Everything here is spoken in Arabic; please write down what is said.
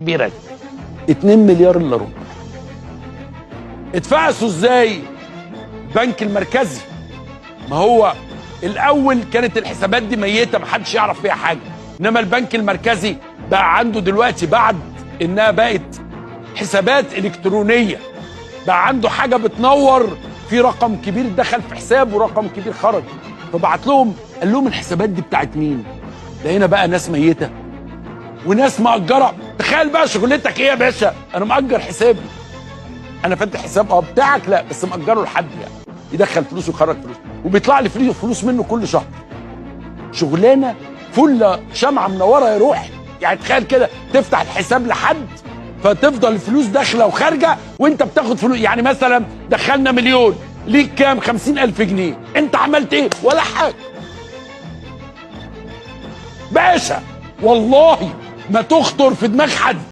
كبيره 2 مليار الا ربع. اتفقسوا ازاي؟ البنك المركزي. ما هو الاول كانت الحسابات دي ميته محدش يعرف فيها حاجه، انما البنك المركزي بقى عنده دلوقتي بعد انها بقت حسابات الكترونيه بقى عنده حاجه بتنور في رقم كبير دخل في حساب ورقم كبير خرج، فبعت لهم قال لهم الحسابات دي بتاعت مين؟ لقينا بقى ناس ميته وناس مأجره. تخيل بقى شغلتك ايه يا باشا؟ انا مأجر حسابي، انا فاتح حساب بتاعك لا بس مأجره لحد يعني يدخل فلوس ويخرج فلوس وبيطلع لي فلوس منه كل شهر. شغلانه فله شمعه منوره يا روحي. يعني تخيل كده تفتح الحساب لحد فتفضل الفلوس داخله وخارجه وانت بتاخد فلوس. يعني مثلا دخلنا مليون ليك كام؟ 50,000 جنيه. انت عملت ايه؟ ولا حاجه باشا. والله ما تخطر في دماغ حد.